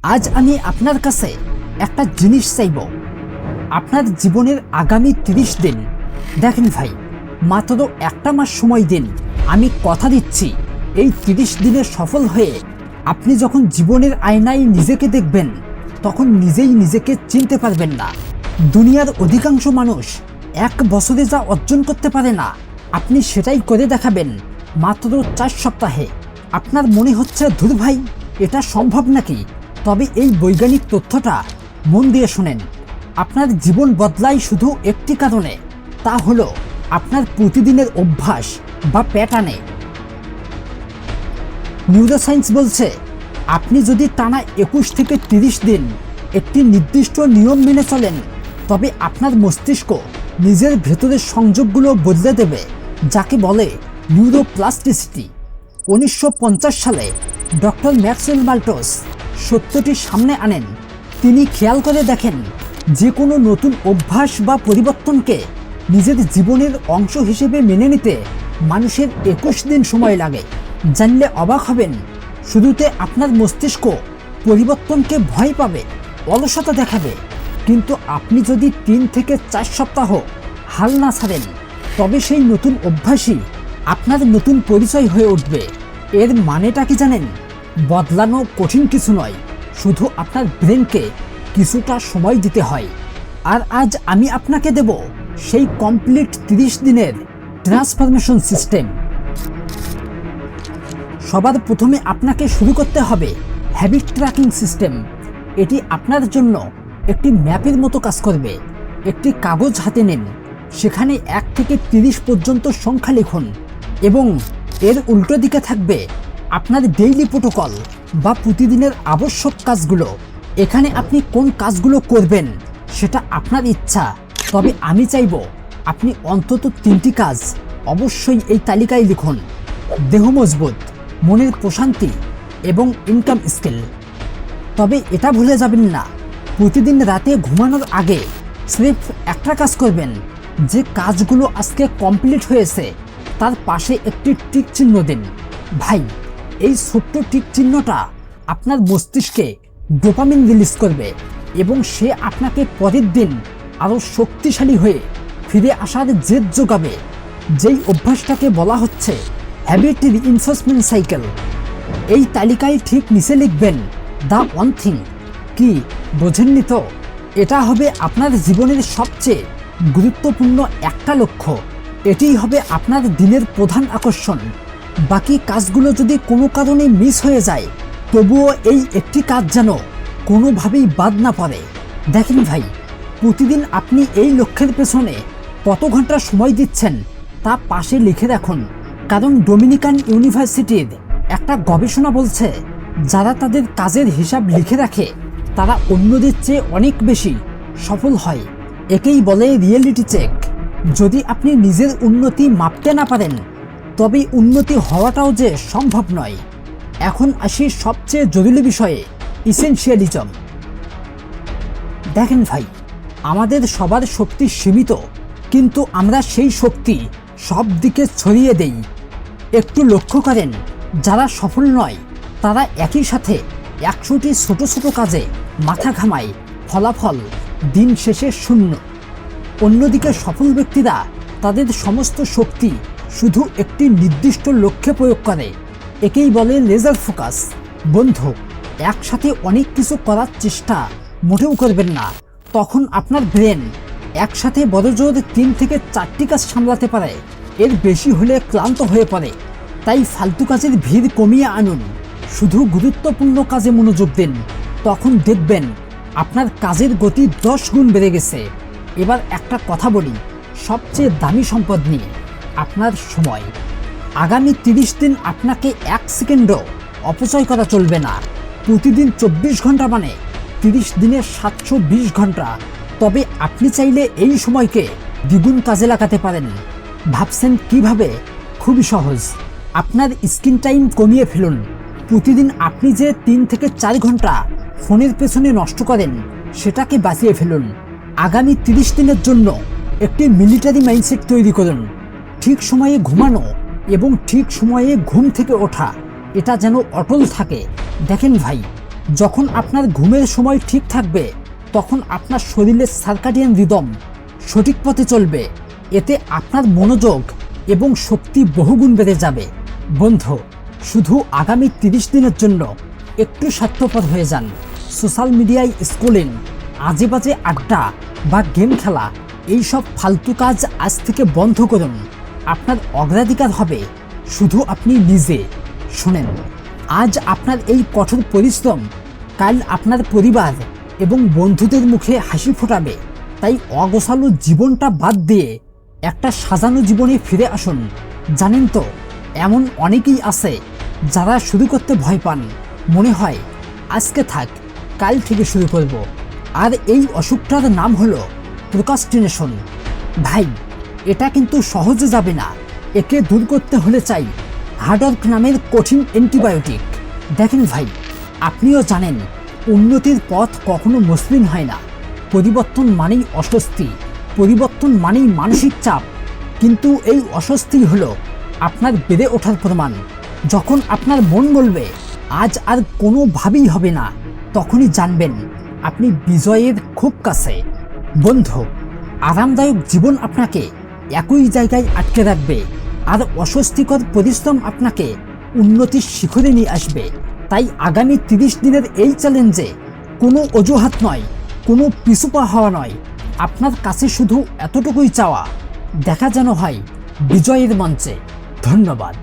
আজ আমি আপনার কাছে একটা জিনিস চাইব, আপনার জীবনের আগামী 30 দিন। দেখেন ভাই, মাত্র একটা মাস সময় দিন। আমি কথা দিচ্ছি, এই 30 দিনে সফল হয়ে আপনি যখন জীবনের আয়নায় নিজেকে দেখবেন, তখন নিজেই নিজেকে চিনতে পারবেন না। দুনিয়ার অধিকাংশ মানুষ এক বছরে যা অর্জন করতে পারে না, আপনি সেটাই করে দেখাবেন মাত্র 4 সপ্তাহে। আপনার মনে হচ্ছে, ধুর ভাই, এটা সম্ভব নাকি? তবে এই বৈজ্ঞানিক তথ্যটা মন দিয়ে শোনেন। আপনার জীবন বদলায় শুধু একটি কারণে, তা হলো আপনার প্রতিদিনের অভ্যাস বা প্যাটার্নে। নিউরোসায়েন্স বলছে, আপনি যদি টানা 21 থেকে 30 দিন একটি নির্দিষ্ট নিয়ম মেনে চলেন, তবে আপনার মস্তিষ্ক নিজের ভেতরের সংযোগগুলো বদলে দেবে, যাকে বলে নিউরোপ্লাস্টিসিটি। 1950 সালে ডক্টর ম্যাক্সওয়েল মাল্টস সত্যটি সামনে আনেন। তিনি খেয়াল করে দেখেন, যে কোনো নতুন অভ্যাস বা পরিবর্তনকে নিজের জীবনের অংশ হিসেবে মেনে নিতে মানুষের 21 দিন সময় লাগে। জানলে অবাক হবেন, শুরুতে আপনার মস্তিষ্ক পরিবর্তনকে ভয় পাবে, অলসতা দেখাবে, কিন্তু আপনি যদি 3 থেকে 4 সপ্তাহ হাল না ছাড়েন, তবে সেই নতুন অভ্যাসই আপনার নতুন পরিচয় হয়ে উঠবে। এর মানেটা কি জানেন? বদলানো কঠিন কিছু নয়, শুধু আপনার ব্রেনকে কিছুটা সময় দিতে হয়। আর আজ আমি আপনাকে দেব সেই কমপ্লিট 30 দিনের ট্রান্সফরমেশন সিস্টেম। সবার প্রথমে আপনাকে শুরু করতে হবে হ্যাবিট ট্র্যাকিং সিস্টেম। এটি আপনার জন্য একটি ম্যাপের মতো কাজ করবে। একটি কাগজ হাতে নিন, সেখানে 1 থেকে 30 পর্যন্ত সংখ্যা লিখুন এবং এর উল্টো দিকে থাকবে আপনার ডেইলি প্রোটোকল বা প্রতিদিনের আবশ্যক কাজগুলো। এখানে আপনি কোন কাজগুলো করবেন সেটা আপনার ইচ্ছা, তবে আমি চাইব আপনি অন্তত 3টি কাজ অবশ্যই এই তালিকায় লিখুন: দেহ মজবুত, মনের প্রশান্তি এবং ইনকাম স্কিল। তবে এটা ভুলে যাবেন না, প্রতিদিন রাতে ঘুমানোর আগে সির্ফ একটা কাজ করবেন। যে কাজগুলো আজকে কমপ্লিট হয়েছে তার পাশে একটি টিক চিহ্ন দিন। ভাই, এই ছোট্ট টিক চিহ্নটা আপনার মস্তিষ্কে ডোপামিন রিলিজ করবে এবং সে আপনাকে পরের দিন আরও শক্তিশালী হয়ে ফিরে আসার জেদ যোগাবে। যেই অভ্যাসটাকে বলা হচ্ছে হ্যাবিট রিইনফোর্সমেন্ট সাইকেল। এই তালিকায় ঠিক নিচে লিখবেন দ্য ওয়ান থিং। কি বোঝেননি তো? এটা হবে আপনার জীবনের সবচেয়ে গুরুত্বপূর্ণ একটা লক্ষ্য। এটিই হবে আপনার দিনের প্রধান আকর্ষণ। বাকি কাজগুলো যদি কোনো কারণে মিস হয়ে যায়, তবুও এই একটি কাজ যেন কোনোভাবেই বাদ না পড়ে। দেখেন ভাই, প্রতিদিন আপনি এই লক্ষ্যের পেছনে কত ঘন্টা সময় দিচ্ছেন তা পাশে লিখে রাখুন। কারণ ডোমিনিকান ইউনিভার্সিটির একটা গবেষণা বলছে, যারা তাদের কাজের হিসাব লিখে রাখে তারা অন্যদের চেয়ে অনেক বেশি সফল হয়। একেই বলে রিয়েলিটি চেক। যদি আপনি নিজের উন্নতি মাপতে না পারেন, তবে উন্নতি হওয়াটাও যে সম্ভব নয়। এখন আসি সবচেয়ে জরুরি বিষয়ে, ইসেনশিয়ালিজম। দেখেন ভাই, আমাদের সবার শক্তি সীমিত, কিন্তু আমরা সেই শক্তি সব দিকে ছড়িয়ে দেই। একটু লক্ষ্য করেন, যারা সফল নয় তারা একই সাথে 100টি ছোট ছোট কাজে মাথা ঘামায়, ফলাফল দিন শেষে শূন্য। অন্যদিকে সফল ব্যক্তিরা তাদের সমস্ত শক্তি শুধু একটি নির্দিষ্ট লক্ষ্যে প্রয়োগ করে। একেই বলে লেজার ফোকাস। বন্ধু, একসাথে অনেক কিছু করার চেষ্টা মোটেও করবেন না। তখন আপনার ব্রেন একসাথে বড়জোর 3 থেকে 4টি কাজ সামলাতে পারে, এর বেশি হলে ক্লান্ত হয়ে পড়ে। তাই ফালতু কাজের ভিড় কমিয়ে আনুন, শুধু গুরুত্বপূর্ণ কাজে মনোযোগ দিন। তখন দেখবেন আপনার কাজের গতি 10 গুণ বেড়ে গেছে। এবার একটা কথা বলি সবচেয়ে দামি সম্পদ নিয়ে, আপনার সময়। আগামী 30 দিন আপনাকে 1 সেকেন্ডও অপচয় করা চলবে না। প্রতিদিন 24 ঘন্টা মানে 30 দিনে 720 ঘন্টা। তবে আপনি চাইলে এই সময়কে দ্বিগুণ কাজে লাগাতে পারেন। ভাবছেন কিভাবে? খুবই সহজ। আপনার স্ক্রিন টাইম কমিয়ে ফেলুন। প্রতিদিন আপনি যে 3 থেকে 4 ঘন্টা ফোনের পেছনে নষ্ট করেন, সেটাকে বাঁচিয়ে ফেলুন। আগামী 30 দিনের জন্য একটি মিলিটারি মাইন্ডসেট তৈরি করুন। ঠিক সময়ে ঘুমানো এবং ঠিক সময়ে ঘুম থেকে ওঠা, এটা যেন অটল থাকে। দেখেন ভাই, যখন আপনার ঘুমের সময় ঠিক থাকবে তখন আপনার শরীরের সার্কাডিয়ান রিদম সঠিক পথে চলবে। এতে আপনার মনোযোগ এবং শক্তি বহুগুণ বেড়ে যাবে। বন্ধু, শুধু আগামী 30 দিনের জন্য একটু স্বার্থপর হয়ে যান। সোশ্যাল মিডিয়ায় স্ক্রলিং, আজেবাজে আড্ডা বা গেম খেলা, এইসব ফালতু কাজ আজ থেকে বন্ধ করুন। আপনার অগ্রাধিকার হবে শুধু আপনি নিজে। শোনেন, আজ আপনার এই কঠোর পরিশ্রম কাল আপনার পরিবার এবং বন্ধুদের মুখে হাসি ফোটাবে। তাই অগোছালো জীবনটা বাদ দিয়ে একটা সাজানো জীবনে ফিরে আসুন। জানেন তো, এমন অনেকেই আছে যারা শুরু করতে ভয় পান, মনে হয় আজকে থাক, কাল থেকে শুরু করব। আর এই অসুখটার নাম হলো প্রোক্রাস্টিনেশন। ভাই, এটা কিন্তু সহজে যাবে না। একে দূর করতে হলে চাই হার্ডওয়ার্ক নামের কঠিন অ্যান্টিবায়োটিক। দেখেন ভাই, আপনিও জানেন উন্নতির পথ কখনো মসৃণ হয় না। পরিবর্তন মানেই অস্বস্তি, পরিবর্তন মানেই মানসিক চাপ। কিন্তু এই অস্বস্তি হলো আপনার বেড়ে ওঠার প্রমাণ। যখন আপনার মন বলবে আজ আর কোনোভাবেই হবে না, তখনই জানবেন আপনি বিজয়ের খুব কাছে। বন্ধু, আরামদায়ক জীবন আপনাকে একই জায়গায় আটকে রাখবে, আর অস্বস্তিকর পরিশ্রম আপনাকে উন্নতির শিখরে নিয়ে আসবে। তাই আগামী 30 দিনের এই চ্যালেঞ্জে কোনো অজুহাত নয়, কোনো পিছুপা হওয়া নয়। আপনার কাছে শুধু এতটুকুই চাওয়া, দেখা যেন হয় বিজয়ের মঞ্চে। ধন্যবাদ।